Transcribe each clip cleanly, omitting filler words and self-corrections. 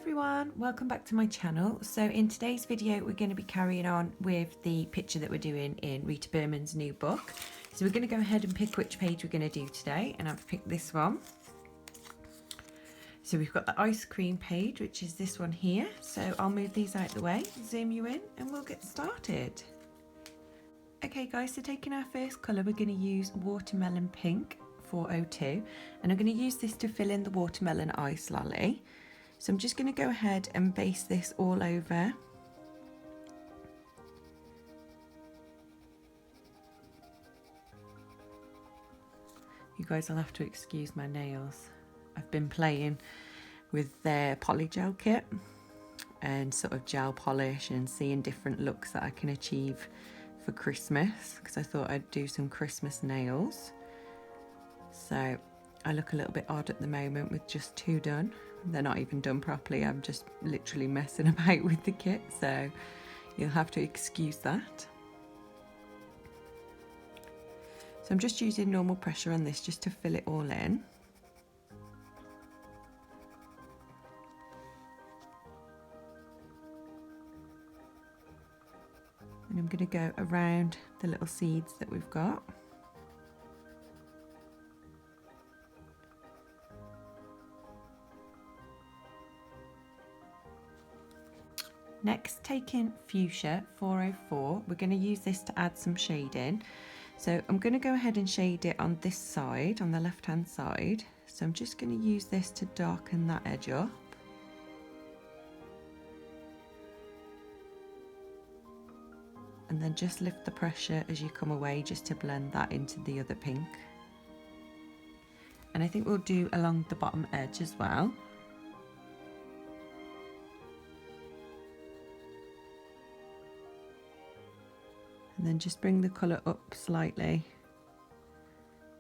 everyone, welcome back to my channel. So in today's video we're going to be carrying on with the picture that we're doing in Rita Berman's new book. So we're going to go ahead and pick which page we're going to do today, and I've picked this one. So we've got the ice cream page, which is this one here. So I'll move these out of the way, zoom you in, and we'll get started. Okay guys, so taking our first colour, we're going to use Watermelon Pink 402, and I'm going to use this to fill in the watermelon ice lolly. So I'm just going to go ahead and base this all over. You guys will have to excuse my nails. I've been playing with their poly gel kit and sort of gel polish and seeing different looks that I can achieve for Christmas, because I thought I'd do some Christmas nails. So I look a little bit odd at the moment with just two done. They're not even done properly. I'm just literally messing about with the kit, so you'll have to excuse that. So I'm just using normal pressure on this just to fill it all in. And I'm going to go around the little seeds that we've got. Next, taking Fuchsia 404, we're going to use this to add some shading. So I'm going to go ahead and shade it on this side, on the left hand side. So I'm just going to use this to darken that edge up. And then just lift the pressure as you come away, just to blend that into the other pink. And I think we'll do along the bottom edge as well. And then just bring the colour up slightly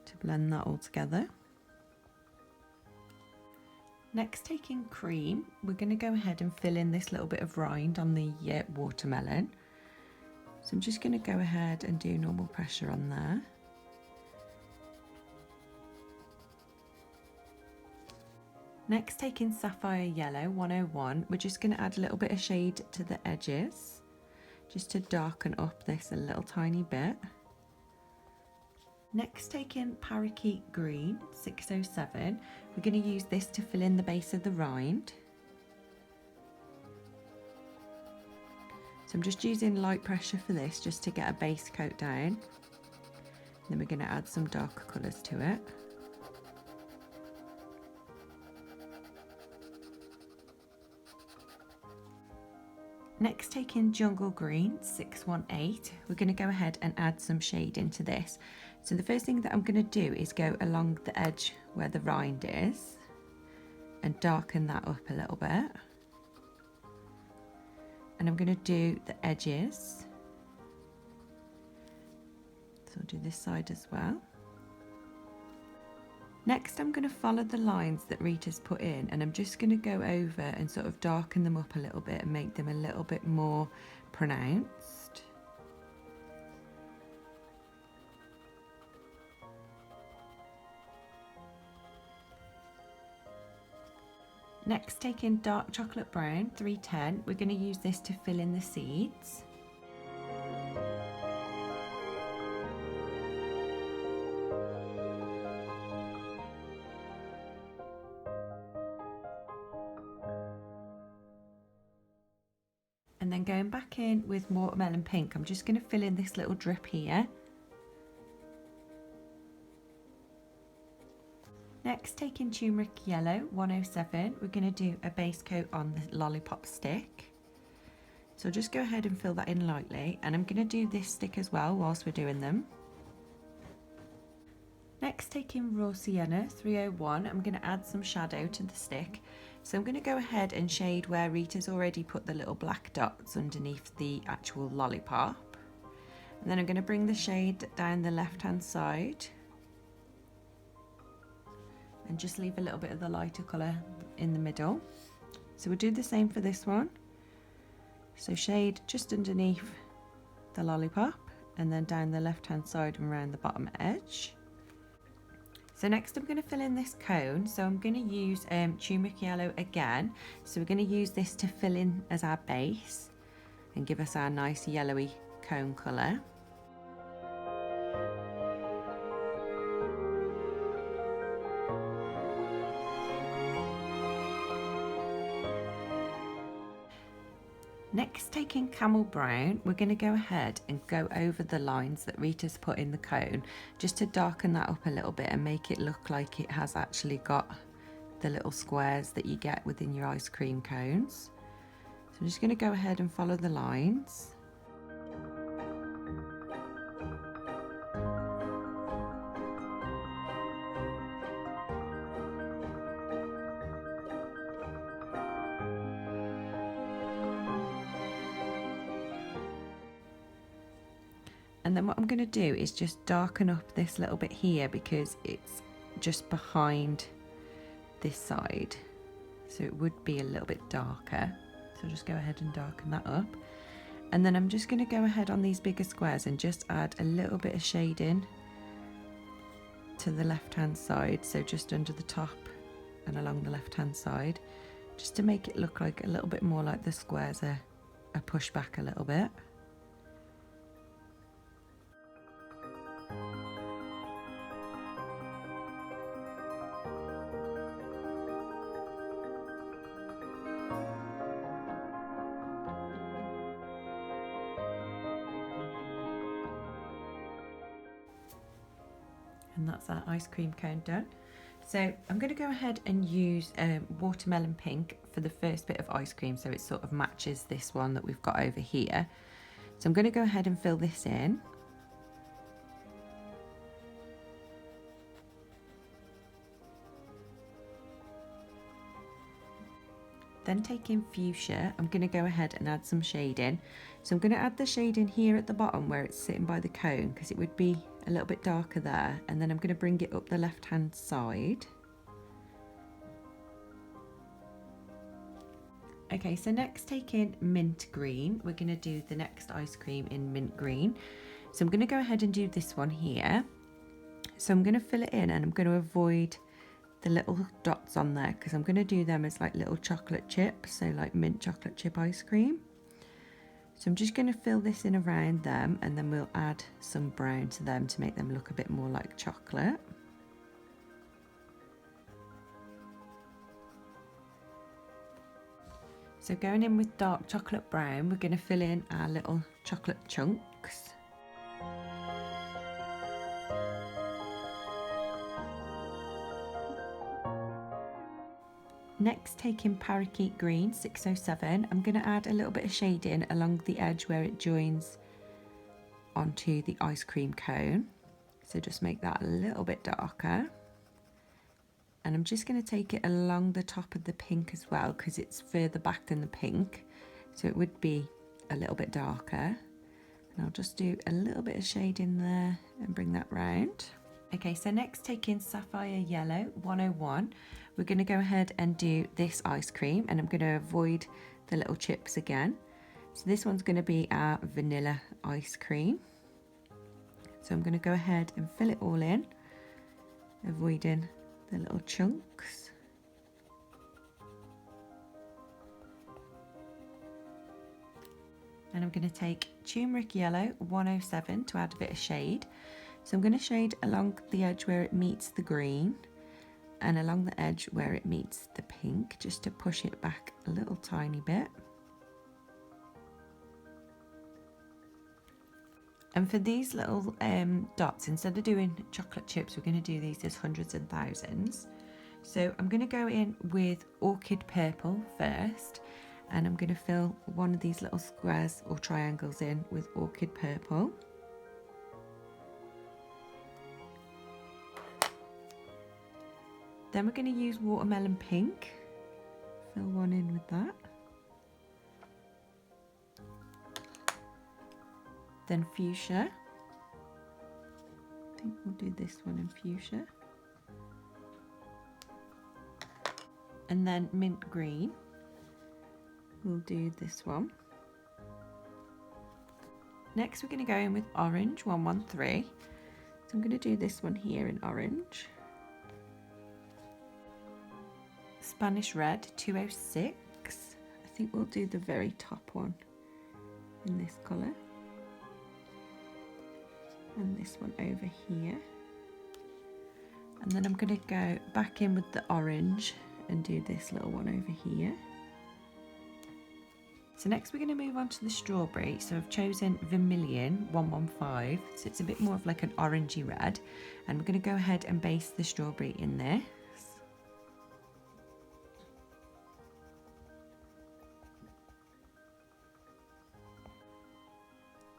to blend that all together. Next, taking cream, we're going to go ahead and fill in this little bit of rind on the watermelon. So I'm just going to go ahead and do normal pressure on there. Next, taking Sapphire Yellow 101, we're just going to add a little bit of shade to the edges, just to darken up this a little tiny bit. Next, taking Parakeet Green 607, we're going to use this to fill in the base of the rind. So I'm just using light pressure for this, just to get a base coat down. Then we're going to add some darker colours to it. Next, taking Jungle Green 618, we're going to go ahead and add some shade into this. So the first thing that I'm going to do is go along the edge where the rind is and darken that up a little bit. And I'm going to do the edges. So I'll do this side as well. Next, I'm going to follow the lines that Rita's put in, and I'm just going to go over and sort of darken them up a little bit and make them a little bit more pronounced. Next, taking Dark Chocolate Brown 310, we're going to use this to fill in the seeds. And then going back in with Watermelon Pink, I'm just going to fill in this little drip here. Next, taking Turmeric Yellow 107, we're going to do a base coat on the lollipop stick. So just go ahead and fill that in lightly, and I'm going to do this stick as well whilst we're doing them. Next, taking Raw Sienna 301, I'm going to add some shadow to the stick. So I'm going to go ahead and shade where Rita's already put the little black dots underneath the actual lollipop. And then I'm going to bring the shade down the left hand side and just leave a little bit of the lighter colour in the middle. So we'll do the same for this one. So shade just underneath the lollipop and then down the left hand side and around the bottom edge. So next I'm going to fill in this cone. So I'm going to use turmeric yellow again. So we're going to use this to fill in as our base and give us our nice yellowy cone colour. Next, taking camel brown, we're going to go ahead and go over the lines that Rita's put in the cone, just to darken that up a little bit and make it look like it has actually got the little squares that you get within your ice cream cones. So I'm just going to go ahead and follow the lines. And then what I'm going to do is just darken up this little bit here because it's just behind this side. So it would be a little bit darker. So just go ahead and darken that up. And then I'm just going to go ahead on these bigger squares and just add a little bit of shading to the left hand side. So just under the top and along the left hand side, just to make it look like a little bit more like the squares are pushed back a little bit. And that's our ice cream cone done. So I'm going to go ahead and use watermelon pink for the first bit of ice cream, so it sort of matches this one that we've got over here. So I'm going to go ahead and fill this in. Then taking fuchsia, I'm going to go ahead and add some shading. So I'm going to add the shading here at the bottom where it's sitting by the cone, because it would be a little bit darker there. And then I'm going to bring it up the left hand side. Okay, so next taking mint green, we're going to do the next ice cream in mint green. So I'm going to go ahead and do this one here. So I'm going to fill it in and I'm going to avoid the little dots on there because I'm going to do them as like little chocolate chips, so like mint chocolate chip ice cream. So I'm just going to fill this in around them and then we'll add some brown to them to make them look a bit more like chocolate. So going in with dark chocolate brown, we're going to fill in our little chocolate chunks. Next, taking parakeet green 607, I'm going to add a little bit of shading along the edge where it joins onto the ice cream cone. So just make that a little bit darker. And I'm just going to take it along the top of the pink as well because it's further back than the pink. So it would be a little bit darker. And I'll just do a little bit of shading there and bring that round. Okay, so next taking sapphire yellow 101. We're going to go ahead and do this ice cream and I'm going to avoid the little chips again. So this one's going to be our vanilla ice cream. So I'm going to go ahead and fill it all in, avoiding the little chunks. And I'm going to take turmeric yellow 107 to add a bit of shade. So I'm going to shade along the edge where it meets the green and along the edge where it meets the pink, just to push it back a little tiny bit. And for these little dots, instead of doing chocolate chips, we're going to do these as hundreds and thousands. So I'm going to go in with orchid purple first, and I'm going to fill one of these little squares or triangles in with orchid purple. Then we're going to use watermelon pink, fill one in with that. Then fuchsia, I think we'll do this one in fuchsia. And then mint green, we'll do this one. Next we're going to go in with orange 113. So I'm going to do this one here in orange. Spanish Red 206. I think we'll do the very top one in this colour. And this one over here. And then I'm going to go back in with the orange and do this little one over here. So next we're going to move on to the strawberry. So I've chosen Vermilion 115, so it's a bit more of like an orangey red. And we're going to go ahead and base the strawberry in this.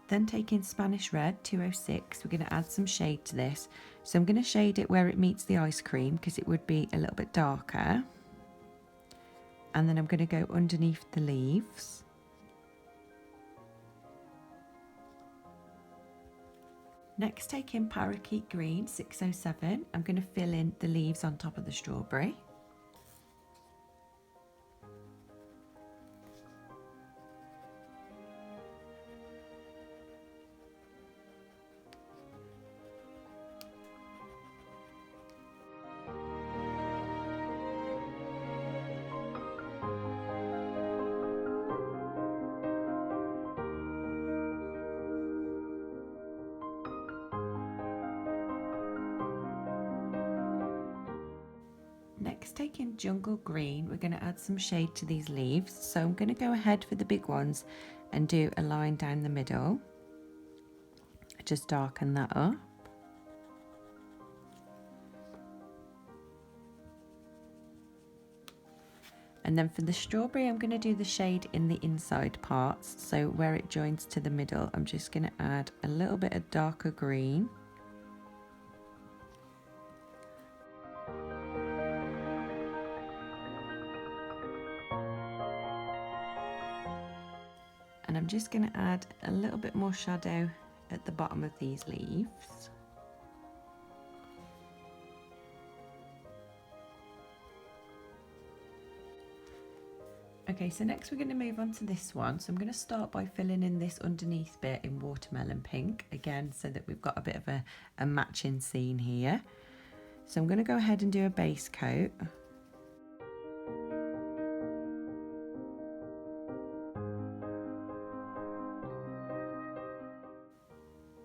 Then taking Spanish Red 206, we're going to add some shade to this. So I'm going to shade it where it meets the ice cream because it would be a little bit darker. And then I'm going to go underneath the leaves. Next, taking Parakeet Green 607, I'm going to fill in the leaves on top of the strawberry. Next, taking Jungle Green, we're going to add some shade to these leaves. So I'm going to go ahead for the big ones and do a line down the middle. Just darken that up. And then for the strawberry, I'm going to do the shade in the inside parts. So where it joins to the middle, I'm just going to add a little bit of darker green. And I'm just going to add a little bit more shadow at the bottom of these leaves. Okay, so next we're going to move on to this one. So I'm going to start by filling in this underneath bit in watermelon pink, again, so that we've got a bit of a matching scene here. So I'm going to go ahead and do a base coat.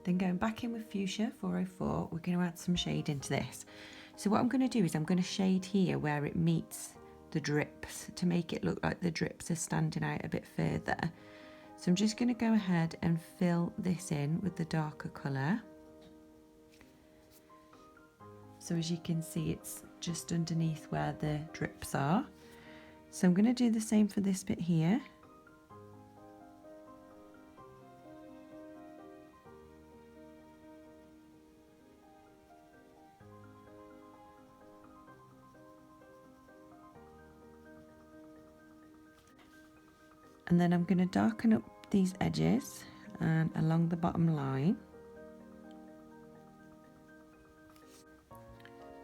Then going back in with Fuchsia 404, we're going to add some shade into this. So what I'm going to do is I'm going to shade here where it meets the drips to make it look like the drips are standing out a bit further. So I'm just going to go ahead and fill this in with the darker colour. So as you can see, it's just underneath where the drips are. So I'm going to do the same for this bit here. And then I'm going to darken up these edges and along the bottom line.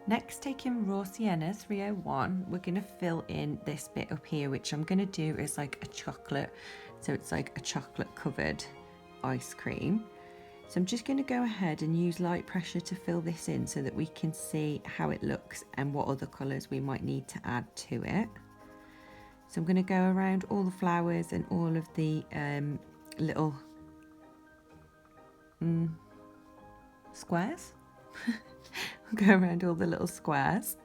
Next, taking Raw Sienna 301, we're going to fill in this bit up here, which I'm going to do is like a chocolate. So it's like a chocolate covered ice cream. So I'm just going to go ahead and use light pressure to fill this in so that we can see how it looks and what other colours we might need to add to it. So I'm going to go around all the flowers and all of the little squares. I'll go around all the little squares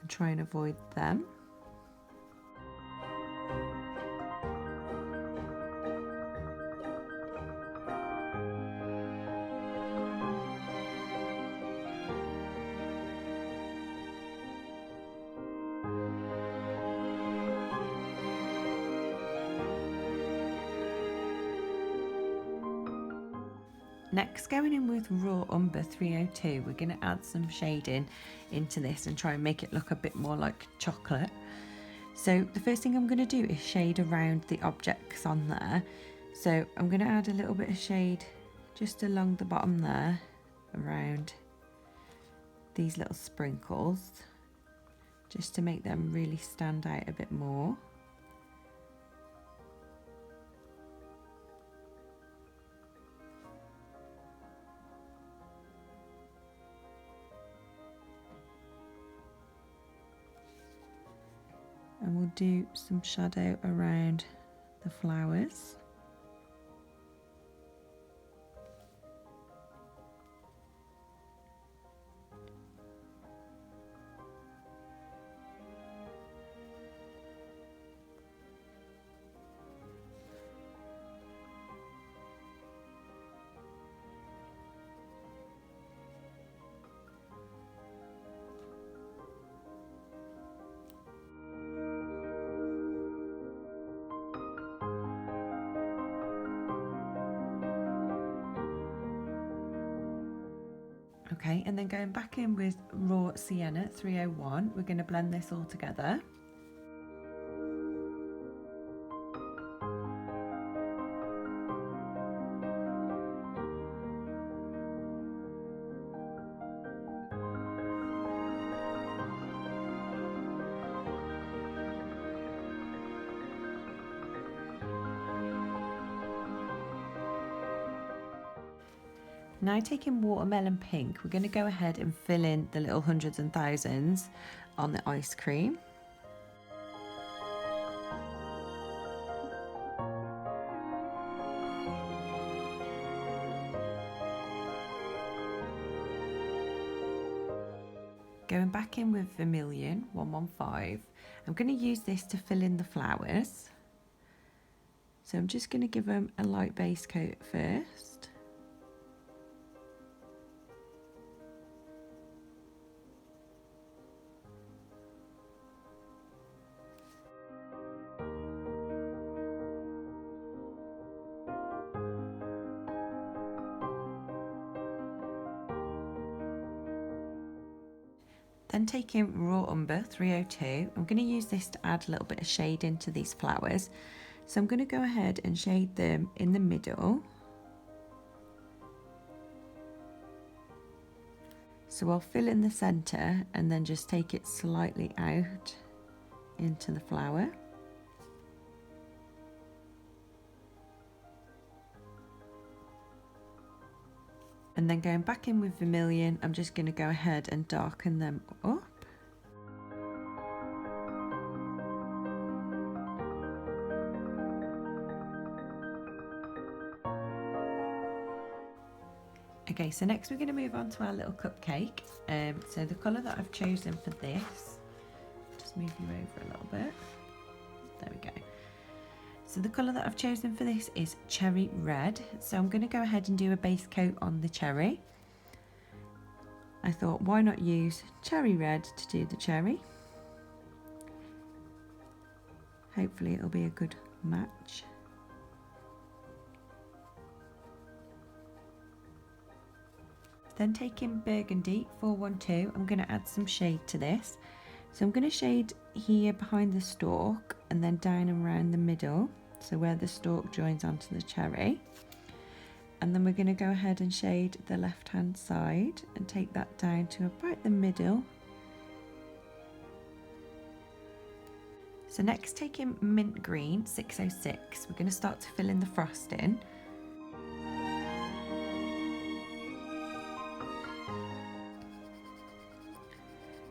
and try and avoid them. Next, going in with Raw Umber 302, we're going to add some shading into this and try and make it look a bit more like chocolate. So the first thing I'm going to do is shade around the objects on there. So I'm going to add a little bit of shade just along the bottom there, around these little sprinkles, just to make them really stand out a bit more. and we'll do some shadow around the flowers. Okay, and then going back in with raw sienna 301, we're going to blend this all together. Now taking watermelon pink, we're going to go ahead and fill in the little hundreds and thousands on the ice cream. Going back in with vermilion 115, I'm going to use this to fill in the flowers. So I'm just going to give them a light base coat first. Then taking raw umber 302, I'm going to use this to add a little bit of shade into these flowers. So I'm going to go ahead and shade them in the middle. So I'll fill in the centre and then just take it slightly out into the flower. And then going back in with vermilion, I'm just going to go ahead and darken them up. Okay, so next we're going to move on to our little cupcake. So the colour that I've chosen for this, just move you over a little bit. There we go. So the colour that I've chosen for this is cherry red. So I'm going to go ahead and do a base coat on the cherry. I thought, why not use cherry red to do the cherry? Hopefully it'll be a good match. Then taking burgundy 412, I'm going to add some shade to this. So I'm going to shade here behind the stalk and then down and around the middle, so where the stalk joins onto the cherry. And then we're going to go ahead and shade the left hand side and take that down to about the middle. So next, taking mint green 606, we're going to start to fill in the frosting.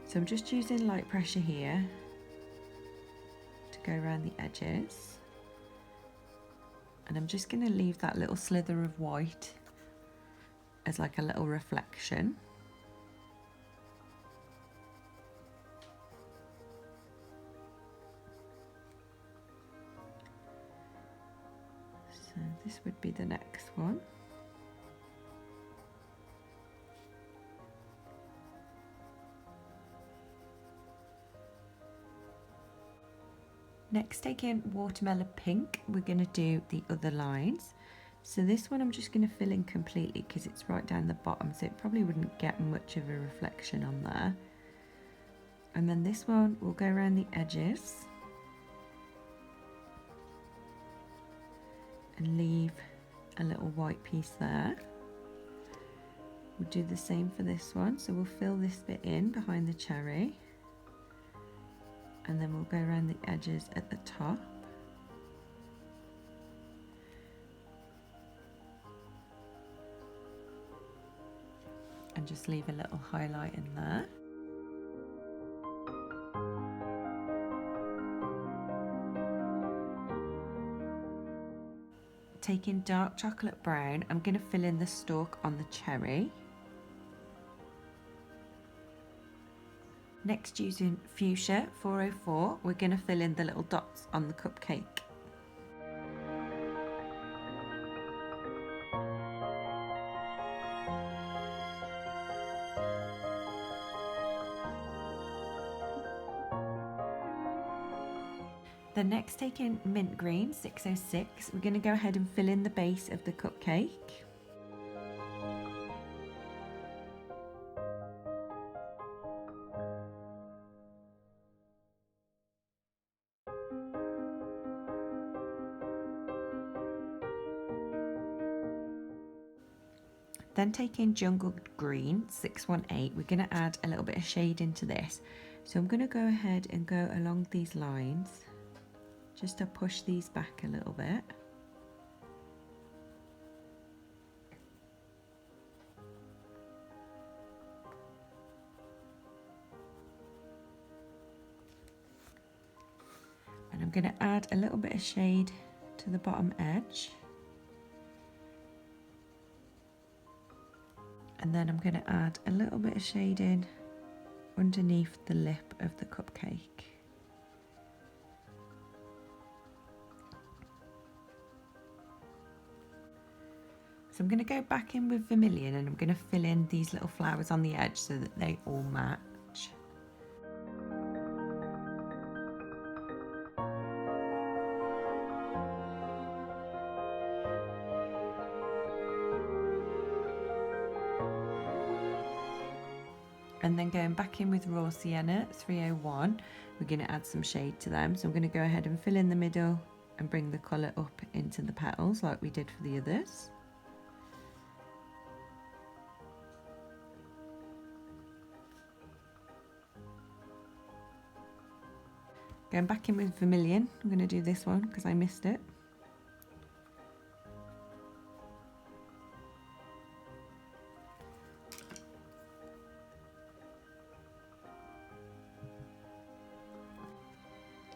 So I'm just using light pressure here to go around the edges. And I'm just going to leave that little slither of white as like a little reflection. So this would be the next one. Next, taking watermelon pink, we're going to do the other lines. So this one I'm just going to fill in completely because it's right down the bottom, so it probably wouldn't get much of a reflection on there. And then this one will go around the edges and leave a little white piece there. We'll do the same for this one, so we'll fill this bit in behind the cherry. And then we'll go around the edges at the top. And just leave a little highlight in there. taking dark chocolate brown, I'm going to fill in the stalk on the cherry. Next, using fuchsia 404, we're going to fill in the little dots on the cupcake. Then next, taking mint green 606, we're going to go ahead and fill in the base of the cupcake. Then taking jungle green 618, we're going to add a little bit of shade into this. So I'm going to go ahead and go along these lines just to push these back a little bit. And I'm going to add a little bit of shade to the bottom edge. And then I'm going to add a little bit of shading underneath the lip of the cupcake. So I'm going to go back in with vermilion and I'm going to fill in these little flowers on the edge so that they all match. And then going back in with raw sienna 301, we're going to add some shade to them. So I'm going to go ahead and fill in the middle and bring the colour up into the petals like we did for the others. Going back in with vermilion, I'm going to do this one because I missed it.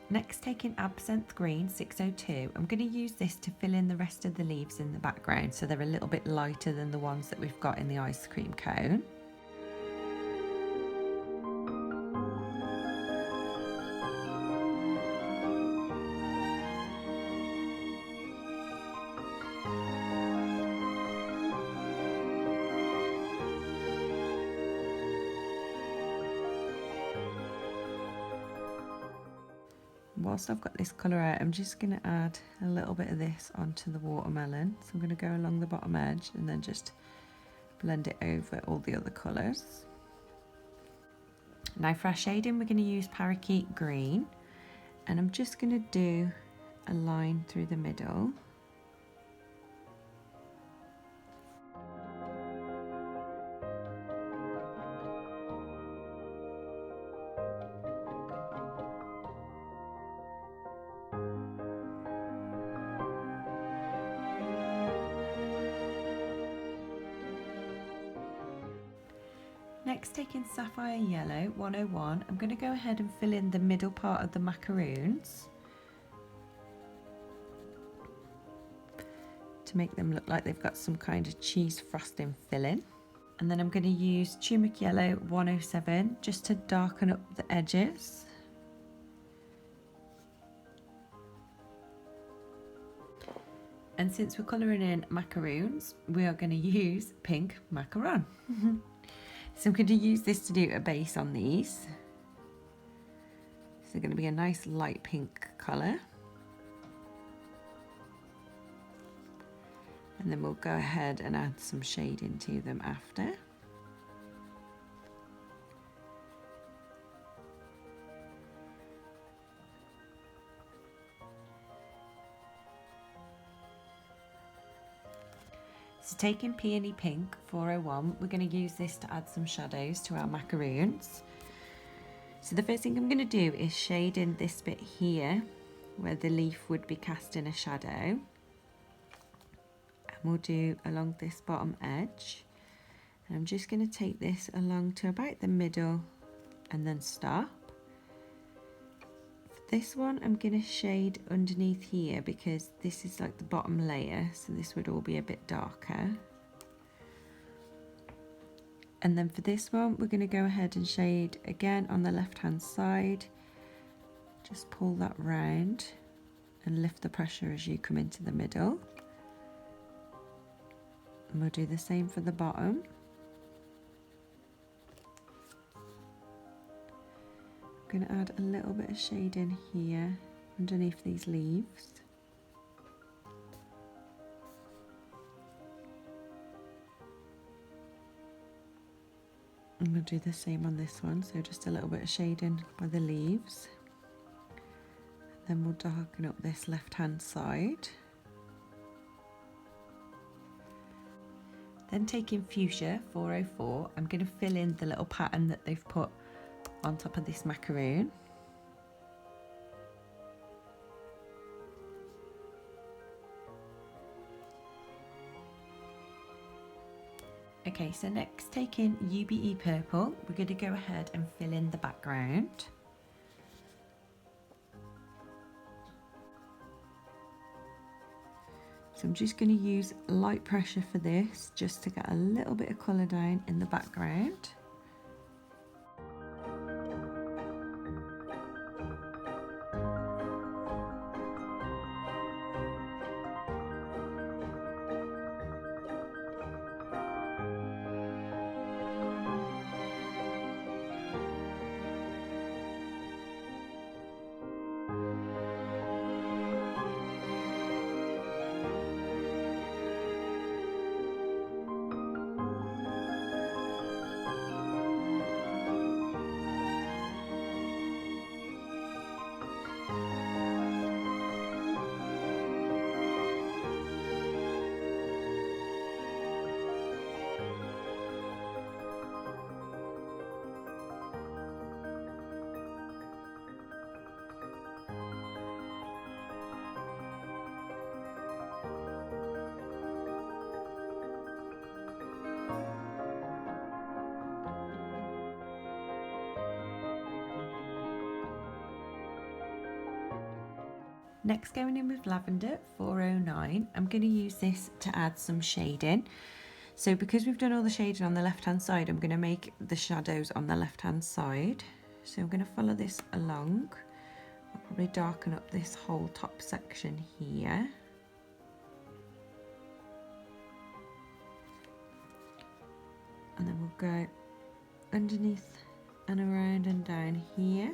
Next, taking absinthe green 602, I'm going to use this to fill in the rest of the leaves in the background so they're a little bit lighter than the ones that we've got in the ice cream cone. Whilst I've got this colour out, I'm just going to add a little bit of this onto the watermelon. So I'm going to go along the bottom edge and then just blend it over all the other colours. Now for our shading, we're going to use parakeet green, and I'm just going to do a line through the middle. Next, taking sapphire yellow 101, I'm going to go ahead and fill in the middle part of the macaroons to make them look like they've got some kind of cheese frosting filling. And then I'm going to use turmeric yellow 107 just to darken up the edges. And since we're colouring in macaroons, we are going to use pink macaron. So I'm going to use this to do a base on these. So they're going to be a nice light pink colour. And then we'll go ahead and add some shade into them after. So taking Peony Pink 401, we're going to use this to add some shadows to our macaroons. So the first thing I'm going to do is shade in this bit here where the leaf would be casting a shadow. And we'll do along this bottom edge. And I'm just going to take this along to about the middle and then stop. For This one I'm going to shade underneath here because this is like the bottom layer, so this would all be a bit darker. And then for this one we're going to go ahead and shade again on the left hand side. Just pull that round and lift the pressure as you come into the middle. And we'll do the same for the bottom. I'm going to add a little bit of shade in here underneath these leaves. And we'll do the same on this one, so just a little bit of shading by the leaves. And then we'll darken up this left hand side. Then taking Fuchsia 404, I'm going to fill in the little pattern that they've put on top of this macaroon. Okay, so next taking UBE purple, we're going to go ahead and fill in the background. So I'm just going to use light pressure for this, just to get a little bit of colour down in the background. Next, going in with Lavender 409, I'm going to use this to add some shading. So because we've done all the shading on the left hand side, I'm going to make the shadows on the left hand side. So I'm going to follow this along. I'll probably darken up this whole top section here. And then we'll go underneath and around and down here.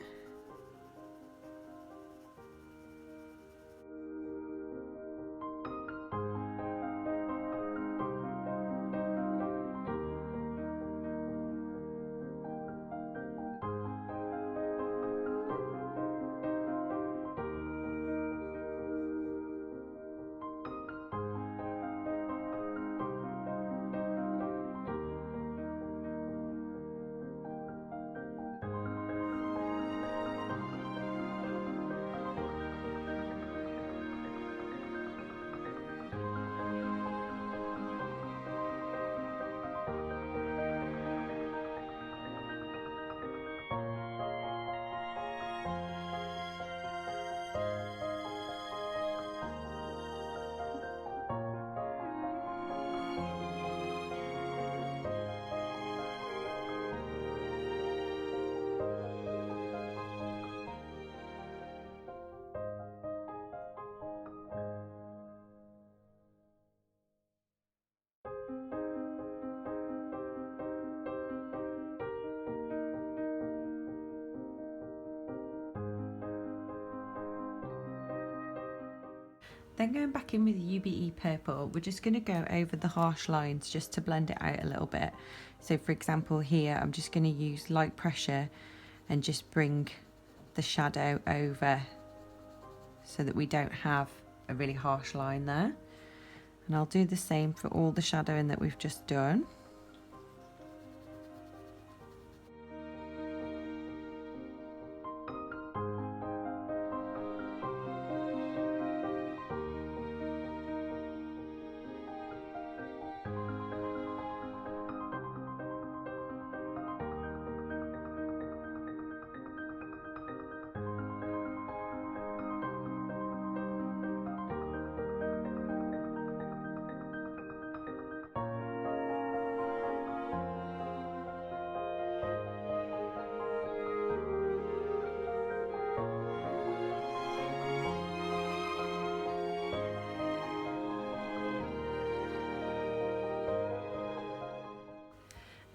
Then going back in with UBE purple, we're just going to go over the harsh lines just to blend it out a little bit. So for example here, I'm just going to use light pressure and just bring the shadow over so that we don't have a really harsh line there. And I'll do the same for all the shadowing that we've just done.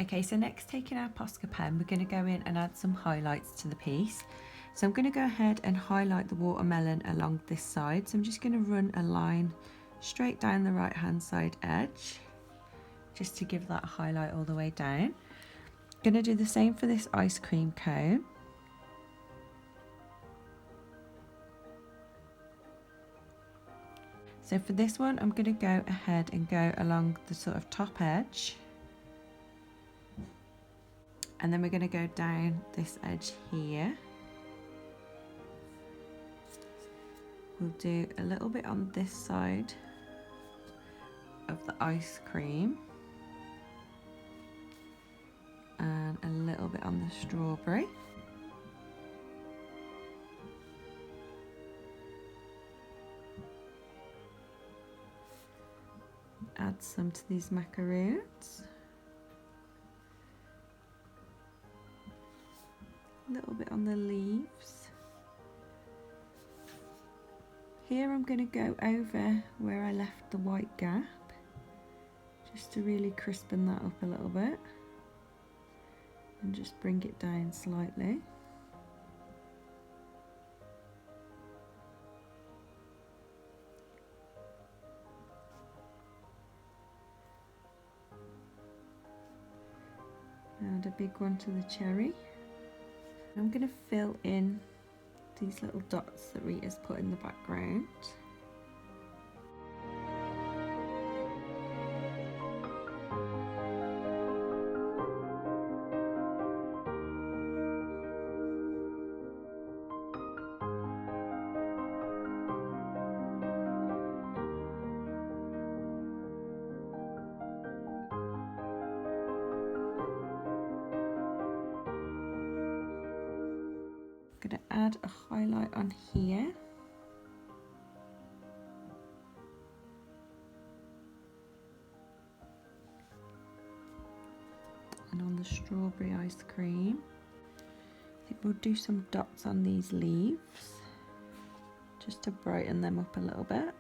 Okay, so next, taking our Posca pen, we're going to go in and add some highlights to the piece. So I'm going to go ahead and highlight the watermelon along this side. So I'm just going to run a line straight down the right hand side edge, just to give that highlight all the way down. Going to do the same for this ice cream cone. So for this one, I'm going to go ahead and go along the sort of top edge. And then we're going to go down this edge here. We'll do a little bit on this side of the ice cream. And a little bit on the strawberry. Add some to these macaroons. A little bit on the leaves. Here I'm going to go over where I left the white gap, just to really crispen that up a little bit, and just bring it down slightly. Add a big one to the cherry. I'm going to fill in these little dots that Rita's put in the background. I'm going to add a highlight on here. And on the strawberry ice cream. I think we'll do some dots on these leaves, just to brighten them up a little bit.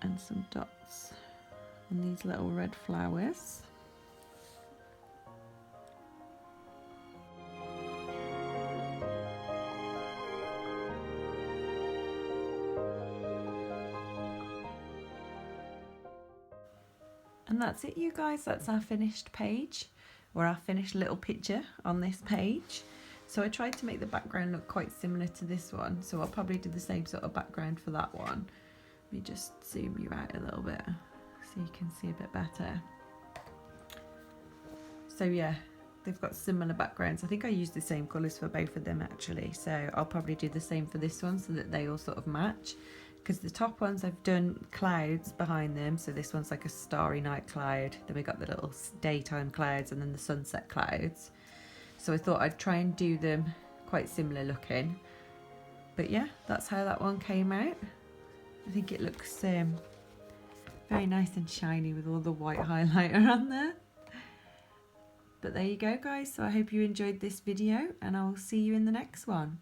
And some dots on these little red flowers. And that's it, you guys. That's our finished page, or our finished little picture on this page. So I tried to make the background look quite similar to this one, so I'll probably do the same sort of background for that one. Let me just zoom you out a little bit so you can see a bit better. So yeah, they've got similar backgrounds. I think I used the same colours for both of them actually, so I'll probably do the same for this one so that they all sort of match. Because the top ones I've done clouds behind them, so this one's like a starry night cloud, then we got the little daytime clouds and then the sunset clouds. So I thought I'd try and do them quite similar looking. But yeah, that's how that one came out. I think it looks very nice and shiny with all the white highlighter on there. But there you go, guys. So I hope you enjoyed this video, and I'll see you in the next one.